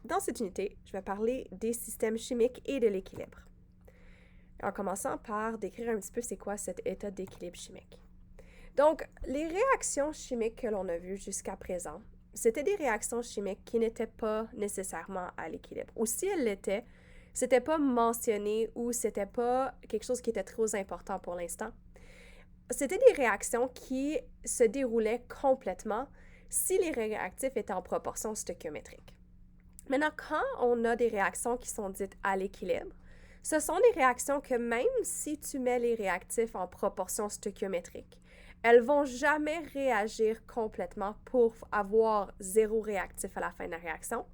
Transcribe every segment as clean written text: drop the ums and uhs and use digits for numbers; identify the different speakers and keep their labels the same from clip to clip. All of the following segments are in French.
Speaker 1: Dans cette unité, je vais parler des systèmes chimiques et de l'équilibre. En commençant par décrire un petit peu c'est quoi cet état d'équilibre chimique. Donc, les réactions chimiques que l'on a vues jusqu'à présent, c'était des réactions chimiques qui n'étaient pas nécessairement à l'équilibre. Ou si elles l'étaient, c'était pas mentionné ou c'était pas quelque chose qui était trop important pour l'instant. C'était des réactions qui se déroulaient complètement si les réactifs étaient en proportion stoichiométrique. Maintenant, quand on a des réactions qui sont dites à l'équilibre, ce sont des réactions que même si tu mets les réactifs en proportion stoichiométrique, elles vont jamais réagir complètement pour avoir zéro réactif à la fin de la réaction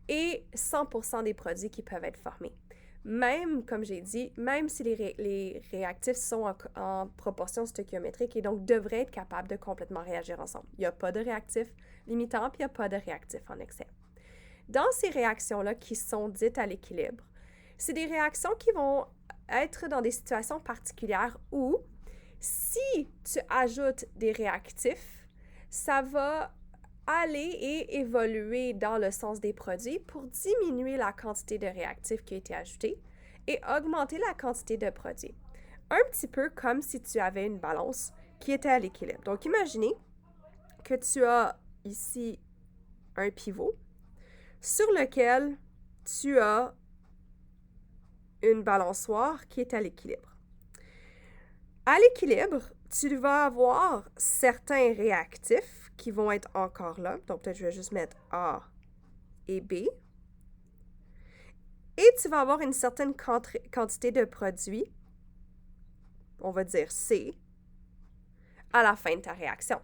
Speaker 1: et 100% des produits qui peuvent être formés. Même, comme j'ai dit, même si les réactifs sont en proportion stoichiométrique et donc devraient être capables de complètement réagir ensemble. Il n'y a pas de réactifs limitants puis il n'y a pas de réactifs en excès. Dans ces réactions-là qui sont dites à l'équilibre, c'est des réactions qui vont être dans des situations particulières où, si tu ajoutes des réactifs, ça va aller et évoluer dans le sens des produits pour diminuer la quantité de réactifs qui a été ajoutée et augmenter la quantité de produits. Un petit peu comme si tu avais une balance qui était à l'équilibre. Donc, imaginez que tu as ici un pivot sur lequel tu as une balançoire qui est à l'équilibre. À l'équilibre, tu vas avoir certains réactifs qui vont être encore là. Donc, peut-être je vais juste mettre A et B. Et tu vas avoir une certaine quantité de produits, on va dire C, à la fin de ta réaction.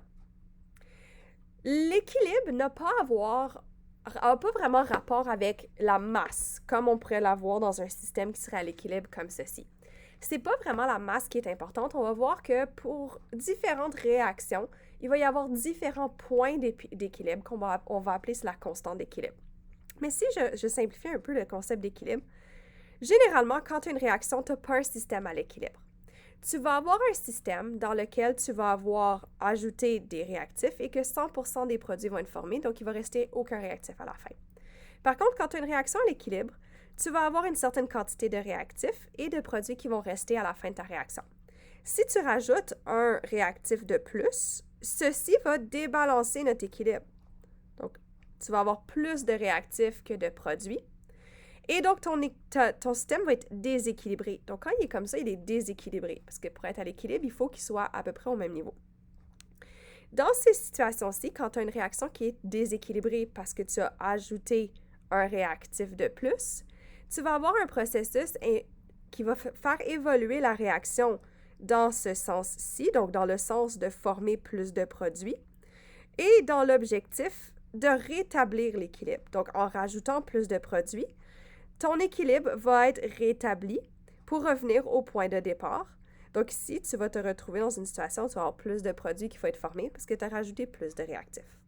Speaker 1: L'équilibre n'a pas vraiment rapport avec la masse, comme on pourrait l'avoir dans un système qui serait à l'équilibre comme ceci. C'est pas vraiment la masse qui est importante. On va voir que pour différentes réactions, il va y avoir différents points d'équilibre qu'on va appeler la constante d'équilibre. Mais si je simplifie un peu le concept d'équilibre, généralement, quand tu as une réaction, tu n'as pas un système à l'équilibre. Tu vas avoir un système dans lequel tu vas avoir ajouté des réactifs et que 100% des produits vont être formés, donc il ne va rester aucun réactif à la fin. Par contre, quand tu as une réaction à l'équilibre, tu vas avoir une certaine quantité de réactifs et de produits qui vont rester à la fin de ta réaction. Si tu rajoutes un réactif de plus, ceci va débalancer notre équilibre. Donc, tu vas avoir plus de réactifs que de produits. Et donc, ton système va être déséquilibré. Donc, quand il est comme ça, il est déséquilibré. Parce que pour être à l'équilibre, il faut qu'il soit à peu près au même niveau. Dans ces situations-ci, quand tu as une réaction qui est déséquilibrée parce que tu as ajouté un réactif de plus, tu vas avoir un processus qui va faire évoluer la réaction dans ce sens-ci, donc dans le sens de former plus de produits, et dans l'objectif de rétablir l'équilibre. Donc, en rajoutant plus de produits, ton équilibre va être rétabli pour revenir au point de départ. Donc ici, tu vas te retrouver dans une situation où tu vas avoir plus de produits qu'il faut être formés parce que tu as rajouté plus de réactifs.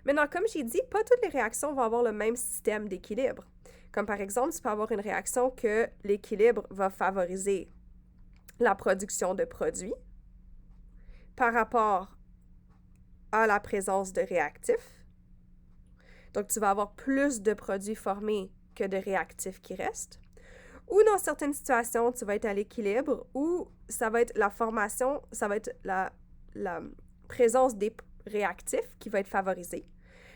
Speaker 1: Maintenant, comme j'ai dit, pas toutes les réactions vont avoir le même système d'équilibre. Comme par exemple, tu peux avoir une réaction que l'équilibre va favoriser la production de produits par rapport à la présence de réactifs. Donc, tu vas avoir plus de produits formés que de réactifs qui restent. Ou dans certaines situations, tu vas être à l'équilibre où ça va être la formation, ça va être la présence des réactifs qui va être favorisée.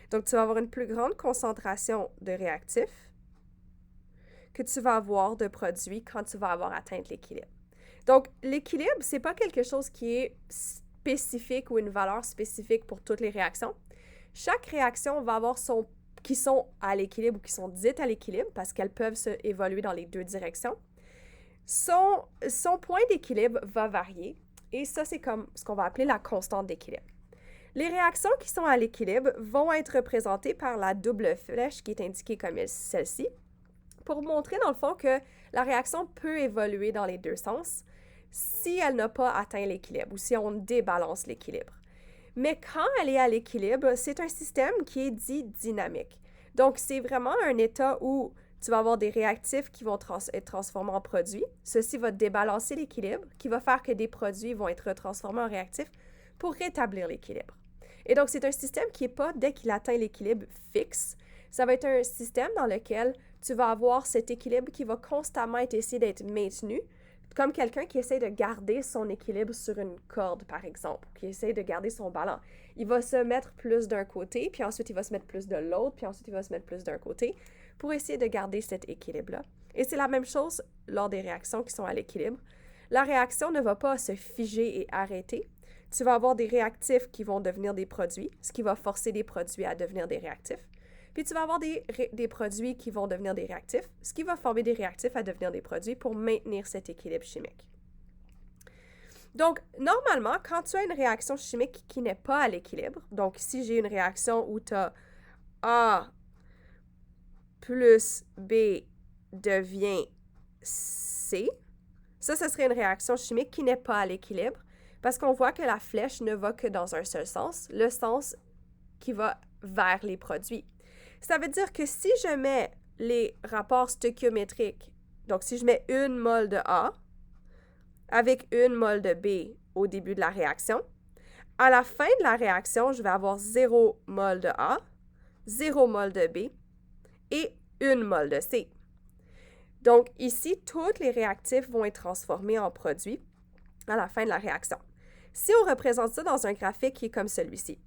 Speaker 1: Donc, tu vas avoir une plus grande concentration de réactifs que tu vas avoir de produits quand tu vas avoir atteint l'équilibre. Donc, l'équilibre, c'est pas quelque chose qui est spécifique ou une valeur spécifique pour toutes les réactions. Chaque réaction va avoir qui sont à l'équilibre ou qui sont dites à l'équilibre parce qu'elles peuvent évoluer dans les deux directions. Son point d'équilibre va varier et ça, c'est comme ce qu'on va appeler la constante d'équilibre. Les réactions qui sont à l'équilibre vont être représentées par la double flèche qui est indiquée comme celle-ci pour montrer dans le fond que la réaction peut évoluer dans les deux sens si elle n'a pas atteint l'équilibre ou si on débalance l'équilibre. Mais quand elle est à l'équilibre, c'est un système qui est dit dynamique. Donc, c'est vraiment un état où tu vas avoir des réactifs qui vont être transformés en produits. Ceci va débalancer l'équilibre, qui va faire que des produits vont être transformés en réactifs pour rétablir l'équilibre. Et donc, c'est un système qui n'est pas, dès qu'il atteint l'équilibre, fixe. Ça va être un système dans lequel tu vas avoir cet équilibre qui va constamment essayer d'être maintenu, comme quelqu'un qui essaie de garder son équilibre sur une corde, par exemple, qui essaie de garder son ballon. Il va se mettre plus d'un côté, puis ensuite il va se mettre plus de l'autre, puis ensuite il va se mettre plus d'un côté pour essayer de garder cet équilibre-là. Et c'est la même chose lors des réactions qui sont à l'équilibre. La réaction ne va pas se figer et arrêter. Tu vas avoir des réactifs qui vont devenir des produits, ce qui va forcer des produits à devenir des réactifs. Puis tu vas avoir des produits qui vont devenir des réactifs, ce qui va former des réactifs à devenir des produits pour maintenir cet équilibre chimique. Donc, normalement, quand tu as une réaction chimique qui n'est pas à l'équilibre, donc si j'ai une réaction où tu as A plus B devient C, ça serait une réaction chimique qui n'est pas à l'équilibre parce qu'on voit que la flèche ne va que dans un seul sens, le sens qui va vers les produits. Ça veut dire que si je mets les rapports stoichiométriques, donc si je mets 1 mol de A avec 1 mol de B au début de la réaction, à la fin de la réaction, je vais avoir 0 mol de A, 0 mol de B et 1 mol de C. Donc ici, tous les réactifs vont être transformés en produits à la fin de la réaction. Si on représente ça dans un graphique qui est comme celui-ci,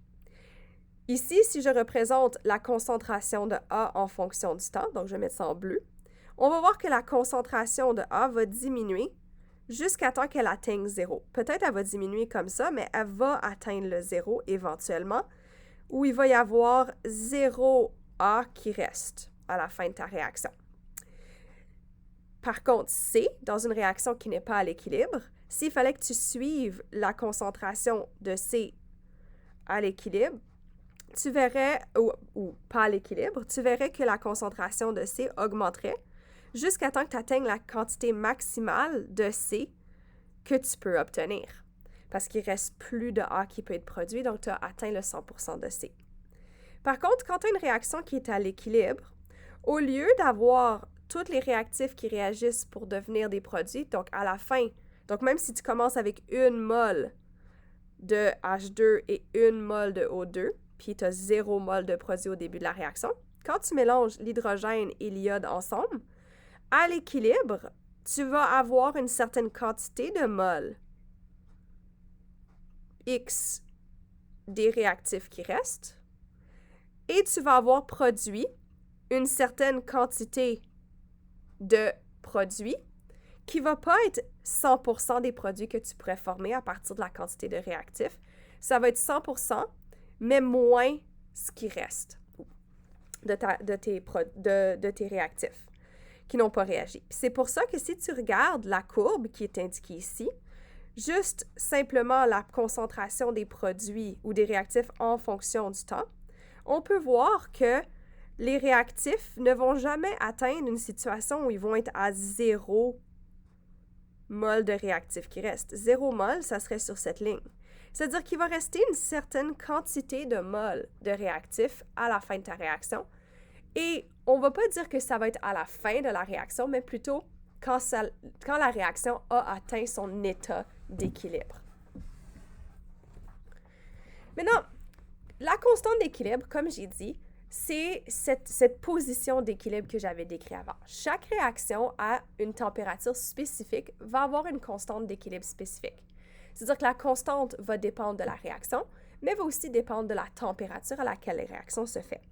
Speaker 1: ici, si je représente la concentration de A en fonction du temps, donc je vais mettre ça en bleu, on va voir que la concentration de A va diminuer jusqu'à temps qu'elle atteigne 0. Peut-être elle va diminuer comme ça, mais elle va atteindre le 0 éventuellement, où il va y avoir 0 A qui reste à la fin de ta réaction. Par contre, C, dans une réaction qui n'est pas à l'équilibre, s'il fallait que tu suives la concentration de C à l'équilibre, tu verrais, ou pas à l'équilibre, tu verrais que la concentration de C augmenterait jusqu'à temps que tu atteignes la quantité maximale de C que tu peux obtenir. Parce qu'il ne reste plus de A qui peut être produit, donc tu as atteint le 100% de C. Par contre, quand tu as une réaction qui est à l'équilibre, au lieu d'avoir tous les réactifs qui réagissent pour devenir des produits, donc à la fin, donc même si tu commences avec 1 mol de H2 et 1 mol de O2, puis tu as 0 mol de produit au début de la réaction, quand tu mélanges l'hydrogène et l'iode ensemble, à l'équilibre, tu vas avoir une certaine quantité de mol X des réactifs qui restent, et tu vas avoir produit une certaine quantité de produits qui ne va pas être 100% des produits que tu pourrais former à partir de la quantité de réactifs. Ça va être 100%, mais moins ce qui reste de tes réactifs qui n'ont pas réagi. Puis c'est pour ça que si tu regardes la courbe qui est indiquée ici, juste simplement la concentration des produits ou des réactifs en fonction du temps, on peut voir que les réactifs ne vont jamais atteindre une situation où ils vont être à 0 mol de réactifs qui restent. 0 mol, ça serait sur cette ligne. C'est-à-dire qu'il va rester une certaine quantité de mol de réactifs à la fin de ta réaction. Et on ne va pas dire que ça va être à la fin de la réaction, mais plutôt quand la réaction a atteint son état d'équilibre. Maintenant, la constante d'équilibre, comme j'ai dit, c'est cette position d'équilibre que j'avais décrite avant. Chaque réaction à une température spécifique va avoir une constante d'équilibre spécifique. C'est-à-dire que la constante va dépendre de la réaction, mais va aussi dépendre de la température à laquelle la réaction se fait.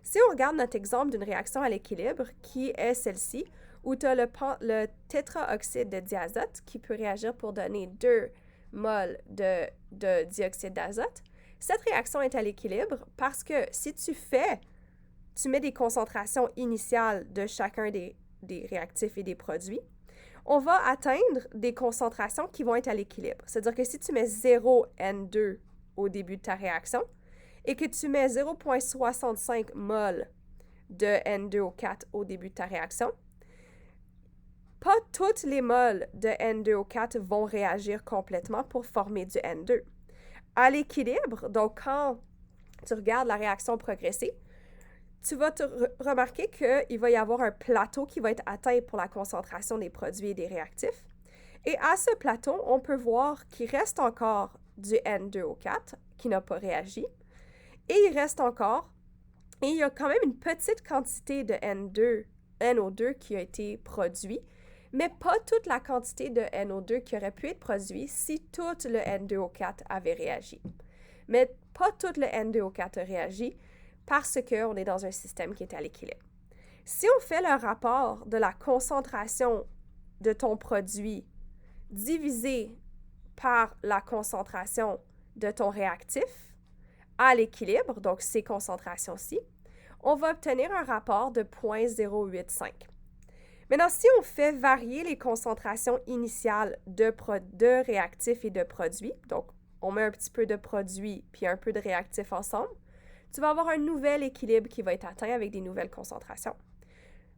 Speaker 1: Si on regarde notre exemple d'une réaction à l'équilibre, qui est celle-ci, où tu as le tétraoxyde de diazote qui peut réagir pour donner 2 mol de dioxyde d'azote, cette réaction est à l'équilibre parce que si tu mets des concentrations initiales de chacun des réactifs et des produits, on va atteindre des concentrations qui vont être à l'équilibre. C'est-à-dire que si tu mets 0 N2 au début de ta réaction et que tu mets 0,65 mol de N2O4 au début de ta réaction, pas toutes les moles de N2O4 vont réagir complètement pour former du N2. À l'équilibre, donc quand tu regardes la réaction progresser, tu vas remarquer qu'il va y avoir un plateau qui va être atteint pour la concentration des produits et des réactifs. Et à ce plateau, on peut voir qu'il reste encore du N2O4 qui n'a pas réagi. Et il reste encore Et il y a quand même une petite quantité de NO2 qui a été produit, mais pas toute la quantité de NO2 qui aurait pu être produite si tout le N2O4 avait réagi. Mais pas tout le N2O4 a réagi parce qu'on est dans un système qui est à l'équilibre. Si on fait le rapport de la concentration de ton produit divisé par la concentration de ton réactif à l'équilibre, donc ces concentrations-ci, on va obtenir un rapport de 0,085. Maintenant, si on fait varier les concentrations initiales de réactifs et de produits, donc on met un petit peu de produit puis un peu de réactif ensemble, tu vas avoir un nouvel équilibre qui va être atteint avec des nouvelles concentrations.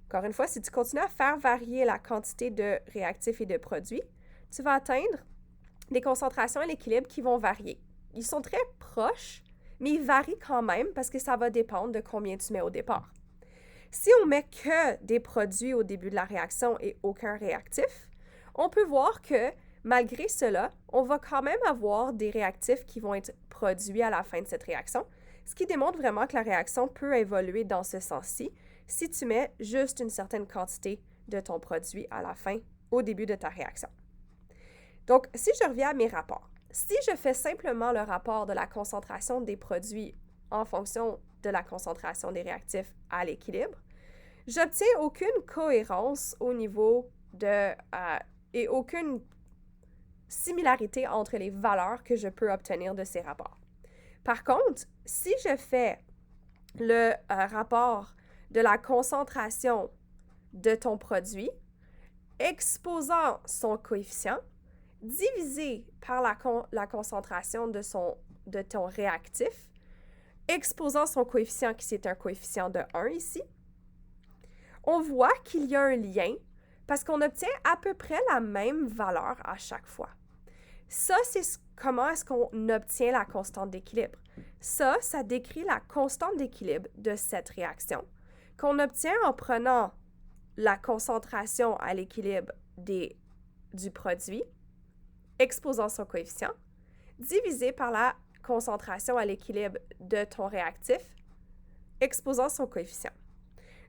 Speaker 1: Encore une fois, si tu continues à faire varier la quantité de réactifs et de produits, tu vas atteindre des concentrations à l'équilibre qui vont varier. Ils sont très proches, mais ils varient quand même parce que ça va dépendre de combien tu mets au départ. Si on met que des produits au début de la réaction et aucun réactif, on peut voir que malgré cela, on va quand même avoir des réactifs qui vont être produits à la fin de cette réaction, ce qui démontre vraiment que la réaction peut évoluer dans ce sens-ci si tu mets juste une certaine quantité de ton produit à la fin, au début de ta réaction. Donc, si je reviens à mes rapports, si je fais simplement le rapport de la concentration des produits en fonction de la concentration des réactifs à l'équilibre, j'obtiens aucune cohérence au niveau et aucune similarité entre les valeurs que je peux obtenir de ces rapports. Par contre, si je fais le rapport de la concentration de ton produit exposant son coefficient divisé par la concentration de ton réactif, exposant son coefficient qui c'est un coefficient de 1 ici, on voit qu'il y a un lien parce qu'on obtient à peu près la même valeur à chaque fois. Ça, c'est comment est-ce qu'on obtient la constante d'équilibre. Ça décrit la constante d'équilibre de cette réaction qu'on obtient en prenant la concentration à l'équilibre du produit, exposant son coefficient, divisé par la concentration à l'équilibre de ton réactif, exposant son coefficient.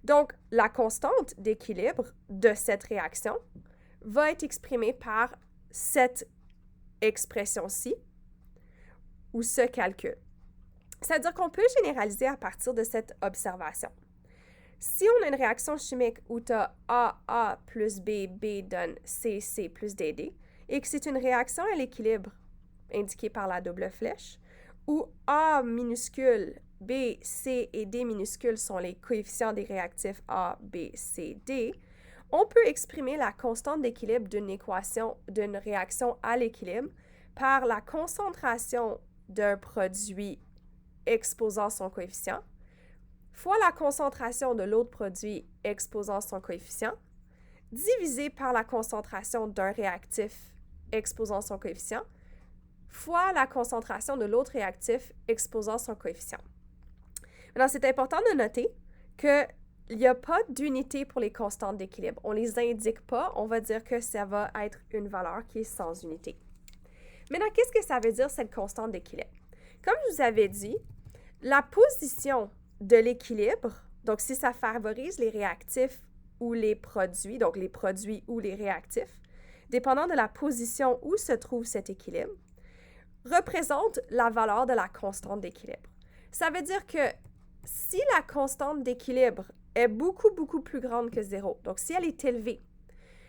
Speaker 1: Donc, la constante d'équilibre de cette réaction va être exprimée par cette expression-ci ou ce calcul. C'est-à-dire qu'on peut généraliser à partir de cette observation. Si on a une réaction chimique où tu as AA plus B, B donne C, C plus DD, et que c'est une réaction à l'équilibre indiquée par la double flèche, où A minuscule, B, C et D minuscules sont les coefficients des réactifs A, B, C, D, on peut exprimer la constante d'équilibre d'une réaction à l'équilibre par la concentration d'un produit exposant son coefficient fois la concentration de l'autre produit exposant son coefficient, divisé par la concentration d'un réactif exposant son coefficient, fois la concentration de l'autre réactif exposant son coefficient. Maintenant, c'est important de noter qu'il n'y a pas d'unité pour les constantes d'équilibre. On ne les indique pas, on va dire que ça va être une valeur qui est sans unité. Maintenant, qu'est-ce que ça veut dire cette constante d'équilibre? Comme je vous avais dit, la position de l'équilibre, donc si ça favorise les réactifs ou les produits, donc les produits ou les réactifs, dépendant de la position où se trouve cet équilibre, représente la valeur de la constante d'équilibre. Ça veut dire que si la constante d'équilibre est beaucoup, beaucoup plus grande que 0, donc si elle est élevée,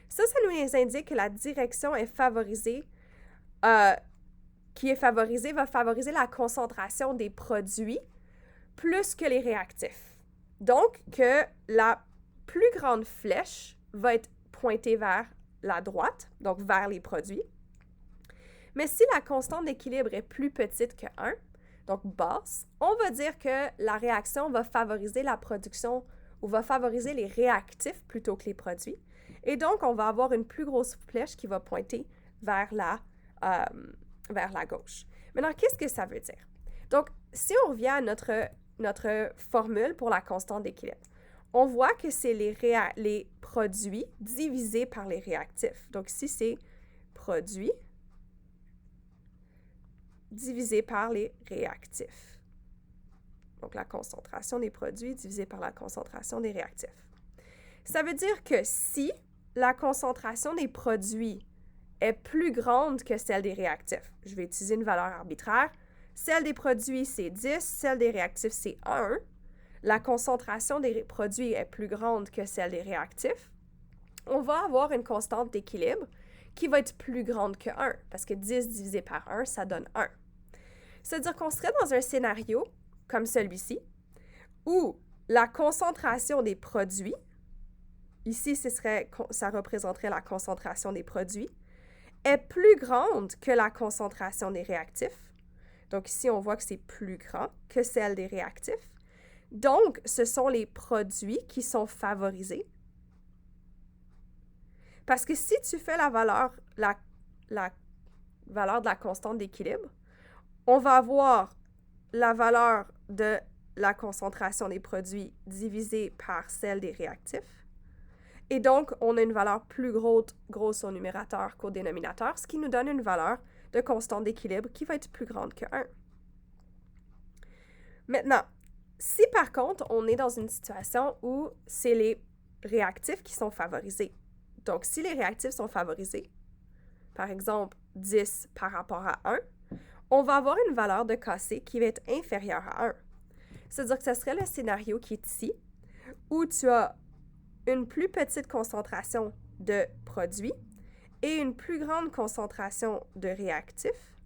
Speaker 1: ça nous indique que la direction est favorisée, va favoriser la concentration des produits plus que les réactifs. Donc, que la plus grande flèche va être pointée vers la droite, donc vers les produits. Mais si la constante d'équilibre est plus petite que 1, donc basse, on va dire que la réaction va favoriser la production ou va favoriser les réactifs plutôt que les produits. Et donc, on va avoir une plus grosse flèche qui va pointer vers la gauche. Maintenant, qu'est-ce que ça veut dire? Donc, si on revient à notre formule pour la constante d'équilibre, on voit que c'est les produits divisés par les réactifs. Donc, ici, c'est produits divisé par les réactifs. Donc, la concentration des produits divisée par la concentration des réactifs. Ça veut dire que si la concentration des produits est plus grande que celle des réactifs, je vais utiliser une valeur arbitraire, celle des produits, c'est 10, celle des réactifs, c'est 1, la concentration des produits est plus grande que celle des réactifs, on va avoir une constante d'équilibre qui va être plus grande que 1, parce que 10 divisé par 1, ça donne 1. C'est-à-dire qu'on serait dans un scénario comme celui-ci, où la concentration des produits, ici, ça représenterait la concentration des produits, est plus grande que la concentration des réactifs. Donc ici, on voit que c'est plus grand que celle des réactifs. Donc, ce sont les produits qui sont favorisés. Parce que si tu fais la valeur de la constante d'équilibre, on va avoir la valeur de la concentration des produits divisée par celle des réactifs. Et donc, on a une valeur plus grosse au numérateur qu'au dénominateur, ce qui nous donne une valeur de constante d'équilibre qui va être plus grande que 1. Maintenant, si par contre, on est dans une situation où c'est les réactifs qui sont favorisés, donc si les réactifs sont favorisés, par exemple 10 par rapport à 1, on va avoir une valeur de Kc qui va être inférieure à 1. C'est-à-dire que ce serait le scénario qui est ici, où tu as une plus petite concentration de produits et une plus grande concentration de réactifs,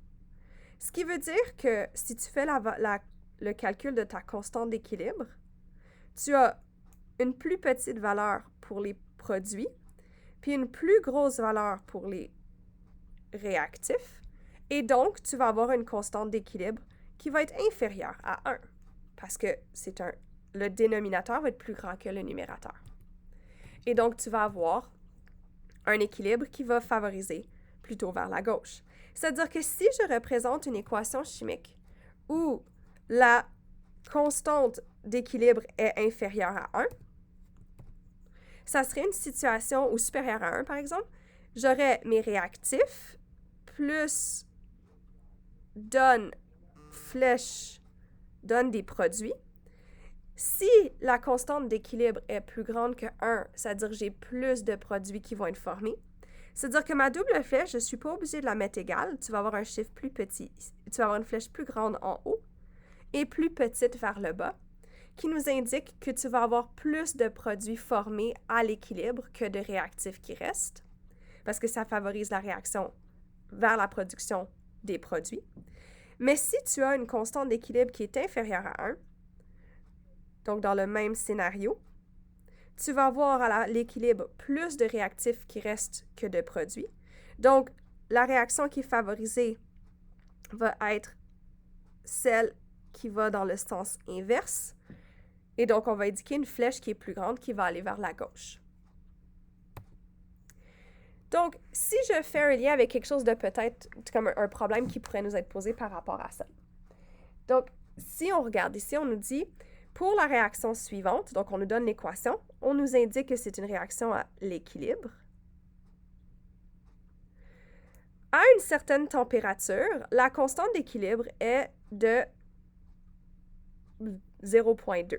Speaker 1: ce qui veut dire que si tu fais le calcul de ta constante d'équilibre, tu as une plus petite valeur pour les produits, puis une plus grosse valeur pour les réactifs, et donc tu vas avoir une constante d'équilibre qui va être inférieure à 1, parce que le dénominateur va être plus grand que le numérateur. Et donc, tu vas avoir un équilibre qui va favoriser plutôt vers la gauche. C'est-à-dire que si je représente une équation chimique où la constante d'équilibre est inférieure à 1, ça serait une situation, ou supérieure à 1 par exemple, j'aurais mes réactifs plus donne des produits. Si la constante d'équilibre est plus grande que 1, c'est-à-dire que j'ai plus de produits qui vont être formés, c'est-à-dire que ma double flèche, je ne suis pas obligée de la mettre égale. Tu vas avoir un chiffre plus petit. Tu vas avoir une flèche plus grande en haut et plus petite vers le bas, qui nous indique que tu vas avoir plus de produits formés à l'équilibre que de réactifs qui restent, parce que ça favorise la réaction vers la production des produits. Mais si tu as une constante d'équilibre qui est inférieure à 1, donc dans le même scénario, tu vas avoir à l'équilibre plus de réactifs qui restent que de produits. Donc, la réaction qui est favorisée va être celle qui va dans le sens inverse. Et donc, on va indiquer une flèche qui est plus grande qui va aller vers la gauche. Donc, si je fais un lien avec quelque chose de peut-être comme un problème qui pourrait nous être posé par rapport à ça. Donc, si on regarde ici, on nous dit, pour la réaction suivante, donc on nous donne l'équation, on nous indique que c'est une réaction à l'équilibre. À une certaine température, la constante d'équilibre est de 0,2.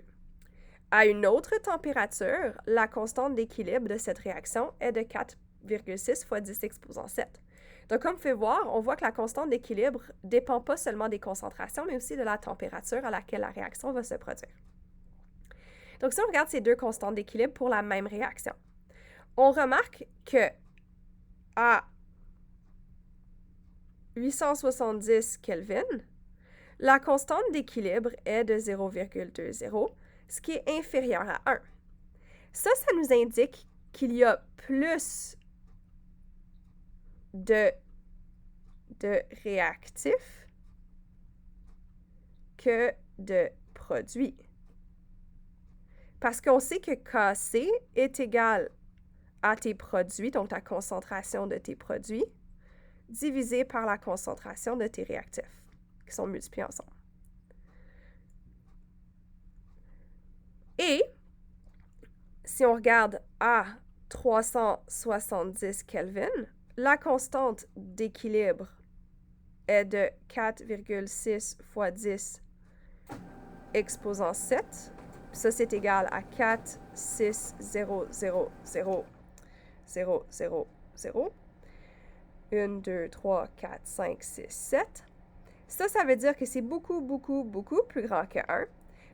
Speaker 1: À une autre température, la constante d'équilibre de cette réaction est de 4,6 fois 10 exposant 7. Donc, comme vous pouvez voir, on voit que la constante d'équilibre ne dépend pas seulement des concentrations, mais aussi de la température à laquelle la réaction va se produire. Donc, si on regarde ces deux constantes d'équilibre pour la même réaction, on remarque que à 870 Kelvin, la constante d'équilibre est de 0,20, ce qui est inférieur à 1. Ça nous indique qu'il y a plus de réactifs que de produits. Parce qu'on sait que Kc est égal à tes produits, donc ta concentration de tes produits, divisé par la concentration de tes réactifs, qui sont multipliés ensemble. Et si on regarde à 370 Kelvin, la constante d'équilibre est de 4,6 fois 10 exposant 7. Ça, c'est égal à 4, 6, 0, 0, 0, 0, 0, 0. 1, 2, 3, 4, 5, 6, 7. Ça veut dire que c'est beaucoup, beaucoup, beaucoup plus grand que 1.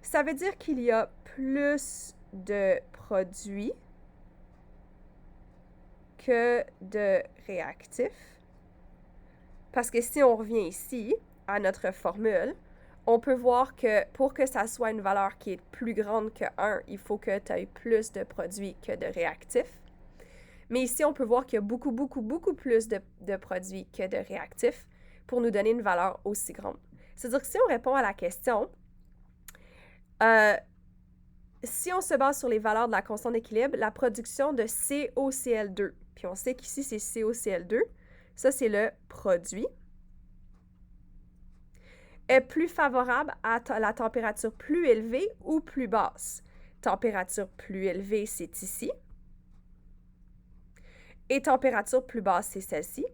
Speaker 1: Ça veut dire qu'il y a plus de produits que de réactifs. Parce que si on revient ici à notre formule, on peut voir que pour que ça soit une valeur qui est plus grande que 1, il faut que tu aies plus de produits que de réactifs. Mais ici, on peut voir qu'il y a beaucoup, beaucoup, beaucoup plus de produits que de réactifs pour nous donner une valeur aussi grande. C'est-à-dire que si on répond à la question, si on se base sur les valeurs de la constante d'équilibre, la production de COCl2, puis on sait qu'ici c'est COCl2, ça c'est le produit, est plus favorable à la température plus élevée ou plus basse. Température plus élevée, c'est ici. Et température plus basse, c'est celle-ci.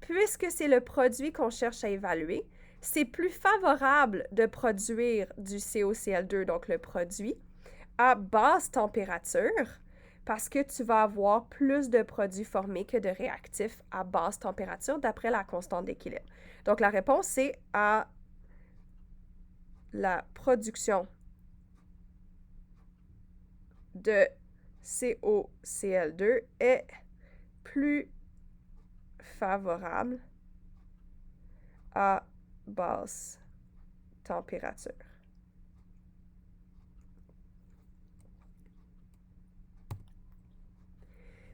Speaker 1: Puisque c'est le produit qu'on cherche à évaluer, c'est plus favorable de produire du COCl2, donc le produit, à basse température, parce que tu vas avoir plus de produits formés que de réactifs à basse température d'après la constante d'équilibre. Donc, la réponse, c'est à la production de COCl2 est plus favorable à basse température.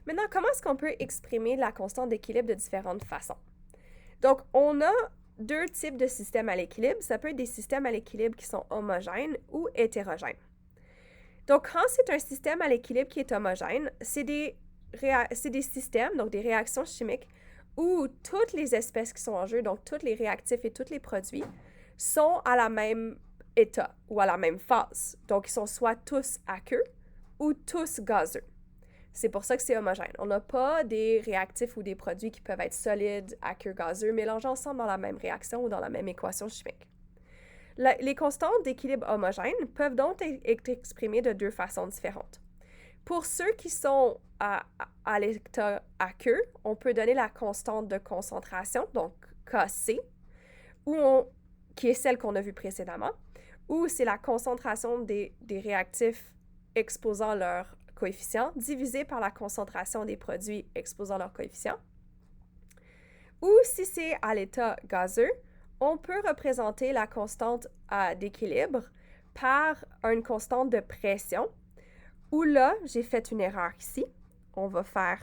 Speaker 1: Maintenant, comment est-ce qu'on peut exprimer la constante d'équilibre de différentes façons? Donc, on a deux types de systèmes à l'équilibre. Ça peut être des systèmes à l'équilibre qui sont homogènes ou hétérogènes. Donc, quand c'est un système à l'équilibre qui est homogène, c'est des systèmes, donc des réactions chimiques, où toutes les espèces qui sont en jeu, donc tous les réactifs et tous les produits, sont à la même état ou à la même phase. Donc, ils sont soit tous aqueux ou tous gazeux. C'est pour ça que c'est homogène. On n'a pas des réactifs ou des produits qui peuvent être solides, aqueux, gazeux, mélangés ensemble dans la même réaction ou dans la même équation chimique. Les constantes d'équilibre homogènes peuvent donc être exprimées de deux façons différentes. Pour ceux qui sont à l'état aqueux, on peut donner la constante de concentration, donc Kc, qui est celle qu'on a vue précédemment, ou c'est la concentration des réactifs exposant leur coefficient divisé par la concentration des produits exposant leur coefficient. Ou si c'est à l'état gazeux, on peut représenter la constante d'équilibre par une constante de pression, où là, j'ai fait une erreur ici. On va faire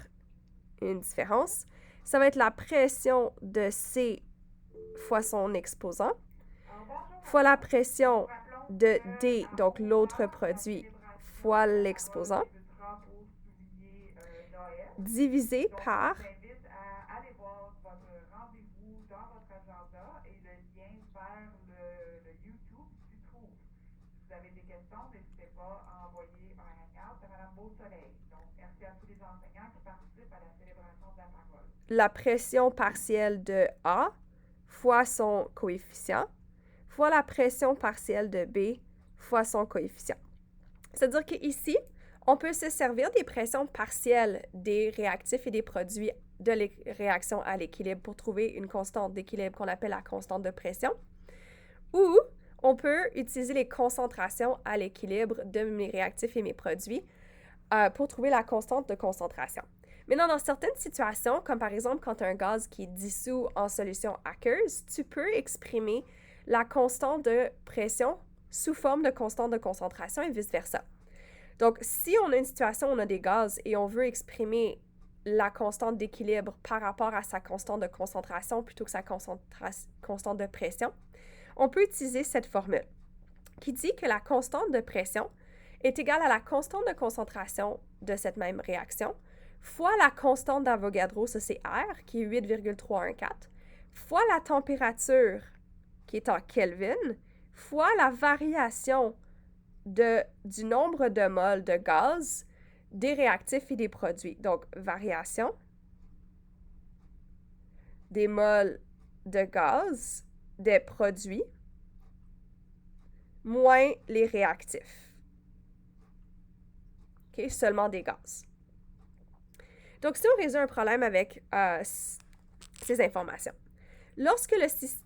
Speaker 1: une différence. Ça va être la pression de C fois son exposant, fois la pression de D, donc l'autre produit, fois l'exposant, divisé par la pression partielle de A fois son coefficient, fois la pression partielle de B fois son coefficient. C'est-à-dire qu'ici, on peut se servir des pressions partielles des réactifs et des produits de réactions à l'équilibre pour trouver une constante d'équilibre qu'on appelle la constante de pression. Ou on peut utiliser les concentrations à l'équilibre de mes réactifs et mes produits pour trouver la constante de concentration. Maintenant, dans certaines situations, comme par exemple quand tu as un gaz qui est dissous en solution aqueuse, tu peux exprimer la constante de pression sous forme de constante de concentration et vice-versa. Donc, si on a une situation où on a des gaz et on veut exprimer la constante d'équilibre par rapport à sa constante de concentration plutôt que sa constante de pression, on peut utiliser cette formule qui dit que la constante de pression est égale à la constante de concentration de cette même réaction fois la constante d'Avogadro, ça c'est R, qui est 8,314, fois la température, qui est en Kelvin, fois la variation du nombre de moles de gaz des réactifs et des produits. Donc, variation des moles de gaz des produits moins les réactifs. OK? Seulement des gaz. Donc, si on résout un problème avec ces informations, lorsque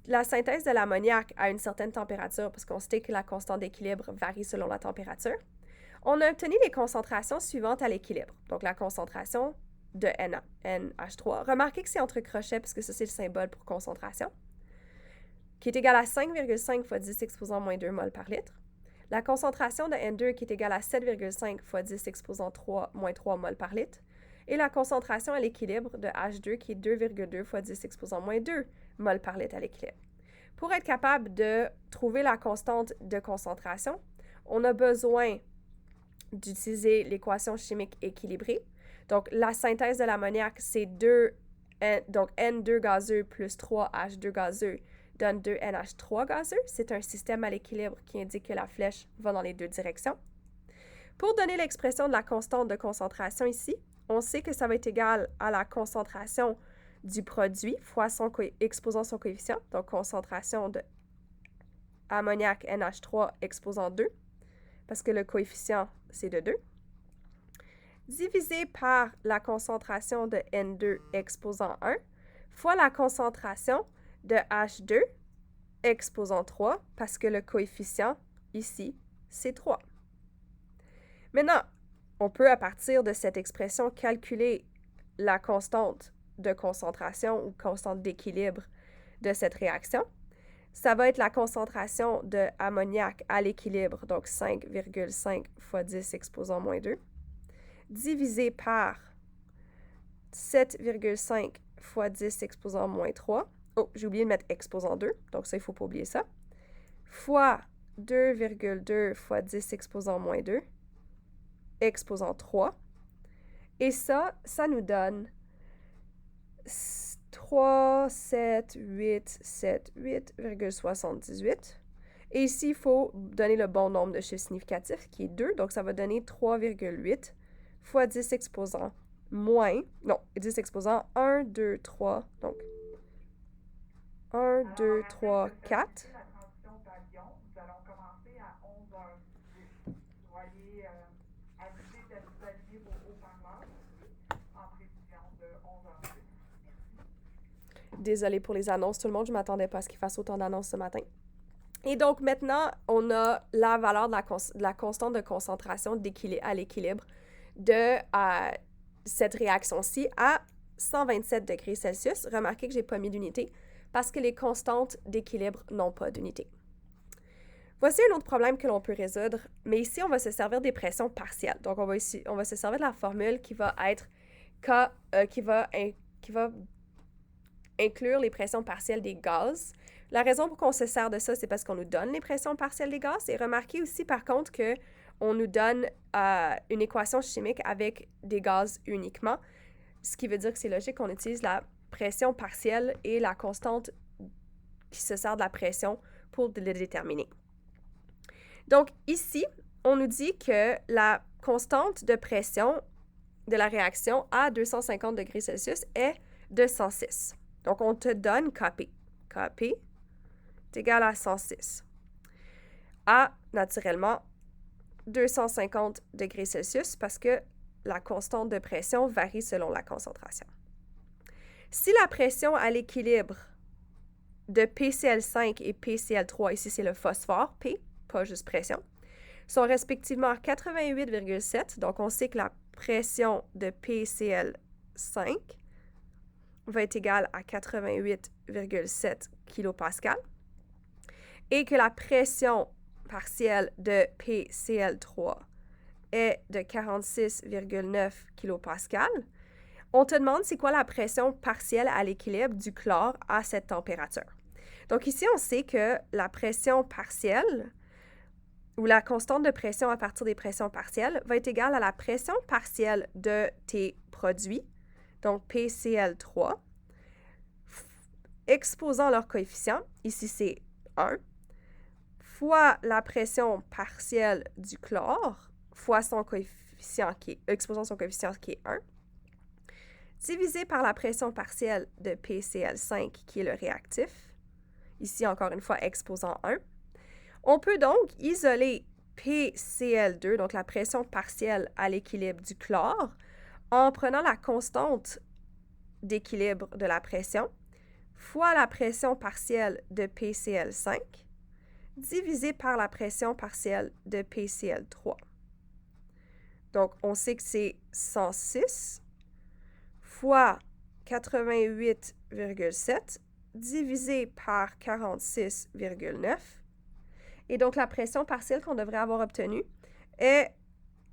Speaker 1: la synthèse de l'ammoniac a une certaine température, parce qu'on sait que la constante d'équilibre varie selon la température, on a obtenu les concentrations suivantes à l'équilibre. Donc, la concentration de NH3. Remarquez que c'est entre crochets, parce que ça, c'est le symbole pour concentration, qui est égal à 5,5 fois 10 exposant moins 2 mol par litre. La concentration de N2 qui est égale à 7,5 fois 10 exposant moins 3 mol par litre. Et la concentration à l'équilibre de H2 qui est 2,2 fois 10 exposant moins 2 mol par litre à l'équilibre. Pour être capable de trouver la constante de concentration, on a besoin d'utiliser l'équation chimique équilibrée. Donc, la synthèse de l'ammoniac, c'est donc N2 gazeux plus 3H2 gazeux donne 2NH3 gazeux. C'est un système à l'équilibre qui indique que la flèche va dans les deux directions. Pour donner l'expression de la constante de concentration ici, on sait que ça va être égal à la concentration du produit fois exposant son coefficient, donc concentration de ammoniac NH3 exposant 2, parce que le coefficient, c'est de 2, divisé par la concentration de N2 exposant 1, fois la concentration de H2 exposant 3, parce que le coefficient, ici, c'est 3. Maintenant, on peut, à partir de cette expression, calculer la constante de concentration ou constante d'équilibre de cette réaction. Ça va être la concentration de ammoniac à l'équilibre, donc 5,5 fois 10 exposant moins 2, divisé par 7,5 fois 10 exposant moins 3. Oh, j'ai oublié de mettre exposant 2, donc ça, il ne faut pas oublier ça. Fois 2,2 fois 10 exposant moins 2, exposant 3. Et ça nous donne 3,788,78. Et ici, il faut donner le bon nombre de chiffres significatifs, qui est 2. Donc, ça va donner 3,8 fois 10 exposant moins, non, 10 exposant 1, 2, 3. Donc, 1, 2, 3, 4. Désolée pour les annonces, tout le monde, je ne m'attendais pas à ce qu'il fasse autant d'annonces ce matin. Et donc, maintenant, on a la valeur de la constante de concentration à l'équilibre de cette réaction-ci à 127 degrés Celsius. Remarquez que je n'ai pas mis d'unité parce que les constantes d'équilibre n'ont pas d'unité. Voici un autre problème que l'on peut résoudre, mais ici, on va se servir des pressions partielles. Donc, on va se servir de la formule qui va être qui va inclure les pressions partielles des gaz. La raison pour qu'on se sert de ça, c'est parce qu'on nous donne les pressions partielles des gaz. Et remarquez aussi, par contre, qu'on nous donne une équation chimique avec des gaz uniquement, ce qui veut dire que c'est logique qu'on utilise la pression partielle et la constante qui se sert de la pression pour le déterminer. Donc, ici, on nous dit que la constante de pression de la réaction à 250 degrés Celsius est de 106. Donc, on te donne Kp. Kp est égal à 106. À, naturellement, 250 degrés Celsius parce que la constante de pression varie selon la concentration. Si la pression à l'équilibre de PCl5 et PCl3, ici c'est le phosphore, P, pas juste pression, sont respectivement à 88,7. Donc, on sait que la pression de PCl5 va être égale à 88,7 kPa et que la pression partielle de PCl3 est de 46,9 kPa. On te demande c'est quoi la pression partielle à l'équilibre du chlore à cette température. Donc ici, on sait que la pression partielle ou la constante de pression à partir des pressions partielles va être égale à la pression partielle de tes produits, donc PCl3, exposant leur coefficient, ici c'est 1, fois la pression partielle du chlore, fois son coefficient exposant son coefficient qui est 1, divisé par la pression partielle de PCl5 qui est le réactif, ici encore une fois exposant 1. On peut donc isoler PCl2, donc la pression partielle à l'équilibre du chlore, en prenant la constante d'équilibre de la pression fois la pression partielle de PCl5 divisé par la pression partielle de PCl3. Donc, on sait que c'est 106 fois 88,7 divisé par 46,9. Et donc, la pression partielle qu'on devrait avoir obtenue est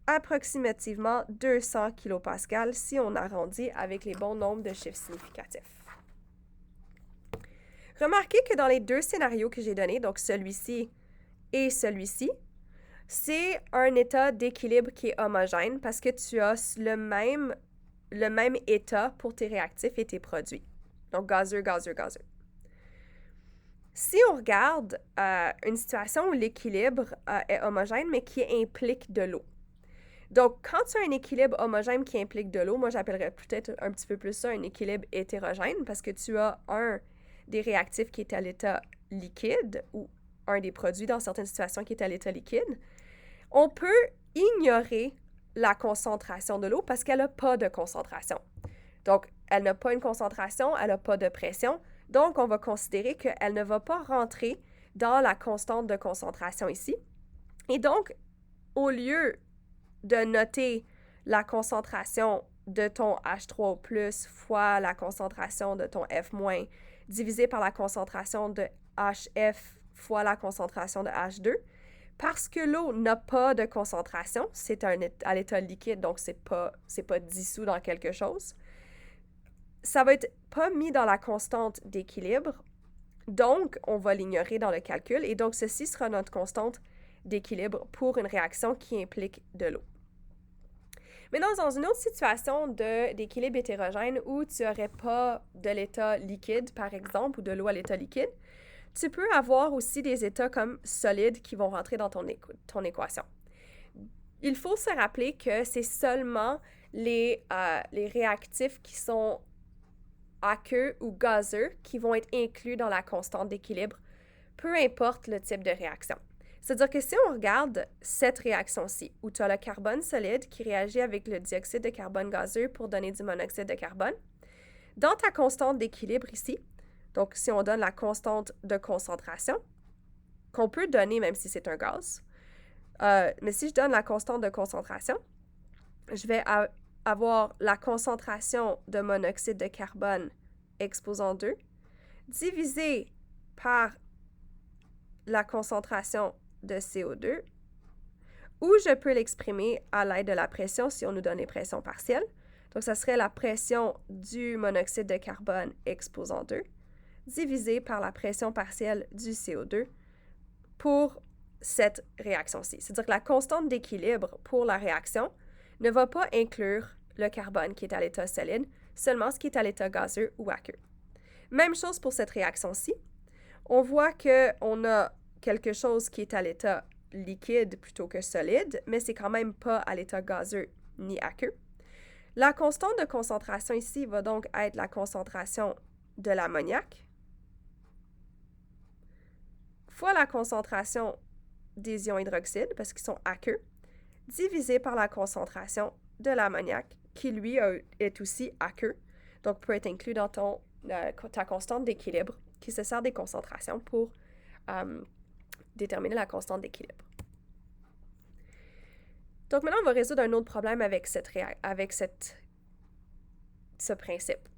Speaker 1: approximativement 200 kPa si on arrondit avec les bons nombres de chiffres significatifs. Remarquez que dans les deux scénarios que j'ai donnés, donc celui-ci et celui-ci, c'est un état d'équilibre qui est homogène parce que tu as le même état pour tes réactifs et tes produits. Donc, gazeux, gazeux, gazeux. Si on regarde une situation où l'équilibre est homogène, mais qui implique de l'eau. Donc, quand tu as un équilibre homogène qui implique de l'eau, moi, j'appellerais peut-être un petit peu plus ça un équilibre hétérogène parce que tu as un des réactifs qui est à l'état liquide ou un des produits dans certaines situations qui est à l'état liquide. On peut ignorer la concentration de l'eau parce qu'elle n'a pas de concentration. Donc, elle n'a pas une concentration, elle n'a pas de pression. Donc, on va considérer qu'elle ne va pas rentrer dans la constante de concentration ici. Et donc, au lieu de noter la concentration de ton H3O+, fois la concentration de ton F- divisé par la concentration de HF fois la concentration de H2, parce que l'eau n'a pas de concentration, c'est à l'état liquide, donc c'est pas dissous dans quelque chose, ça va être pas mis dans la constante d'équilibre, donc on va l'ignorer dans le calcul, et donc ceci sera notre constante d'équilibre pour une réaction qui implique de l'eau. Maintenant, dans une autre situation d'équilibre hétérogène où tu n'aurais pas de l'état liquide, par exemple, ou de l'eau à l'état liquide, tu peux avoir aussi des états comme solides qui vont rentrer dans ton équation. Il faut se rappeler que c'est seulement les réactifs qui sont aqueux ou gazeux qui vont être inclus dans la constante d'équilibre, peu importe le type de réaction. C'est-à-dire que si on regarde cette réaction-ci, où tu as le carbone solide qui réagit avec le dioxyde de carbone gazeux pour donner du monoxyde de carbone, dans ta constante d'équilibre ici, donc si on donne la constante de concentration, qu'on peut donner même si c'est un gaz, mais si je donne la constante de concentration, je vais avoir la concentration de monoxyde de carbone exposant 2 divisé par la concentration de CO2, ou je peux l'exprimer à l'aide de la pression si on nous donne les pressions partielles. Donc, ça serait la pression du monoxyde de carbone exposant 2 divisé par la pression partielle du CO2 pour cette réaction-ci. C'est-à-dire que la constante d'équilibre pour la réaction ne va pas inclure le carbone qui est à l'état solide, seulement ce qui est à l'état gazeux ou aqueux. Même chose pour cette réaction-ci. On voit qu'on a quelque chose qui est à l'état liquide plutôt que solide, mais c'est quand même pas à l'état gazeux ni aqueux. La constante de concentration ici va donc être la concentration de l'ammoniac fois la concentration des ions hydroxydes, parce qu'ils sont aqueux, divisé par la concentration de l'ammoniac, qui lui est aussi aqueux, donc peut être inclus dans ta constante d'équilibre, qui se sert des concentrations pour déterminer la constante d'équilibre. Donc maintenant, on va résoudre un autre problème avec ce principe.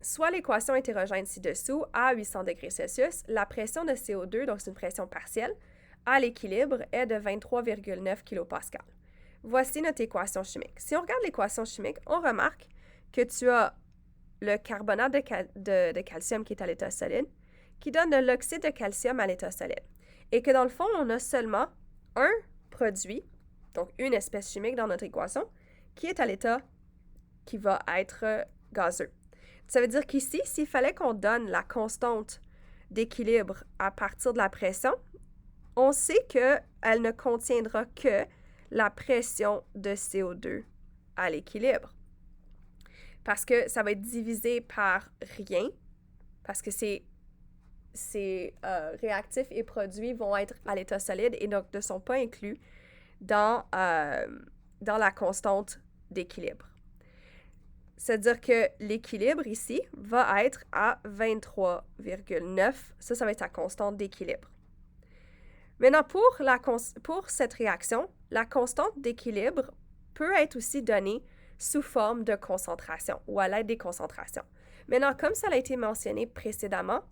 Speaker 1: Soit l'équation hétérogène ci-dessous, à 800 degrés Celsius, la pression de CO2, donc c'est une pression partielle, à l'équilibre est de 23,9 kPa. Voici notre équation chimique. Si on regarde l'équation chimique, on remarque que tu as le carbonate de calcium qui est à l'état solide, qui donne de l'oxyde de calcium à l'état solide. Et que dans le fond, on a seulement un produit, donc une espèce chimique dans notre équation, qui est à l'état qui va être gazeux. Ça veut dire qu'ici, s'il fallait qu'on donne la constante d'équilibre à partir de la pression, on sait qu'elle ne contiendra que la pression de CO2 à l'équilibre. Parce que ça va être divisé par rien, parce que c'est ces réactifs et produits vont être à l'état solide et donc ne sont pas inclus dans la constante d'équilibre. C'est-à-dire que l'équilibre ici va être à 23,9. Ça va être sa constante d'équilibre. Maintenant, pour cette réaction, la constante d'équilibre peut être aussi donnée sous forme de concentration ou à l'aide des concentrations. Maintenant, comme ça a été mentionné précédemment,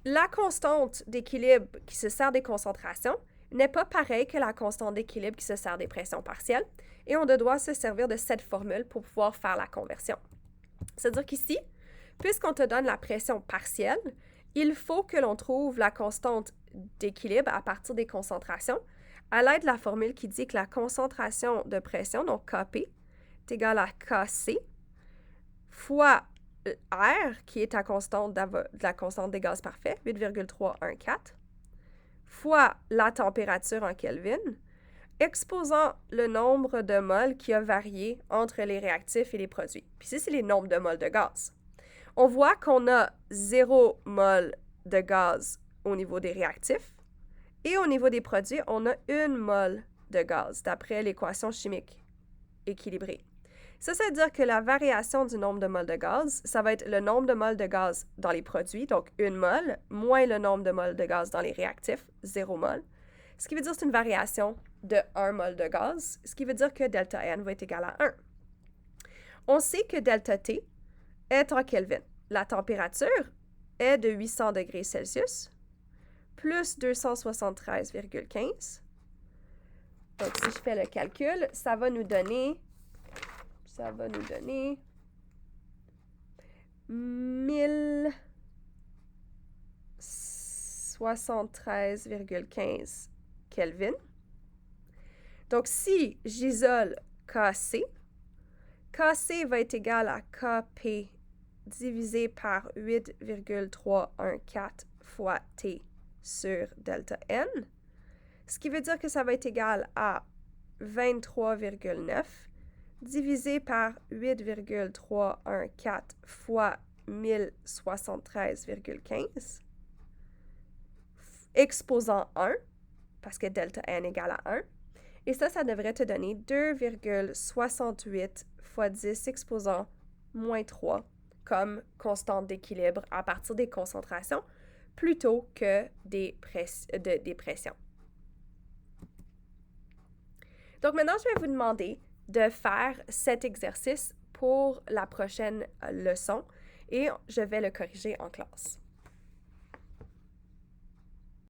Speaker 1: la constante d'équilibre qui se sert des concentrations n'est pas pareille que la constante d'équilibre qui se sert des pressions partielles et on doit se servir de cette formule pour pouvoir faire la conversion. C'est-à-dire qu'ici, puisqu'on te donne la pression partielle, il faut que l'on trouve la constante d'équilibre à partir des concentrations à l'aide de la formule qui dit que la concentration de pression, donc Kp, est égale à Kc fois R, qui est la constante de la constante des gaz parfaits, 8,314, fois la température en Kelvin, exposant le nombre de moles qui a varié entre les réactifs et les produits. Puis ici, c'est les nombres de moles de gaz. On voit qu'on a 0 mol de gaz au niveau des réactifs et au niveau des produits, on a 1 mol de gaz d'après l'équation chimique équilibrée. Ça veut dire que la variation du nombre de moles de gaz, ça va être le nombre de moles de gaz dans les produits, donc 1 mol, moins le nombre de moles de gaz dans les réactifs, 0 mol. Ce qui veut dire que c'est une variation de 1 mol de gaz, ce qui veut dire que delta N va être égal à 1. On sait que delta T est en Kelvin. La température est de 800 degrés Celsius plus 273,15. Donc, si je fais le calcul, ça va nous donner 1073,15 Kelvin. Donc, si j'isole Kc, Kc va être égal à Kp divisé par 8,314 fois T sur delta N, ce qui veut dire que ça va être égal à 23,9 divisé par 8,314 fois 1073,15 exposant 1, parce que delta N égale à 1. Et ça devrait te donner 2,68 fois 10 exposant moins 3 comme constante d'équilibre à partir des concentrations plutôt que des pressions. Donc maintenant, je vais vous demander de faire cet exercice pour la prochaine leçon et je vais le corriger en classe.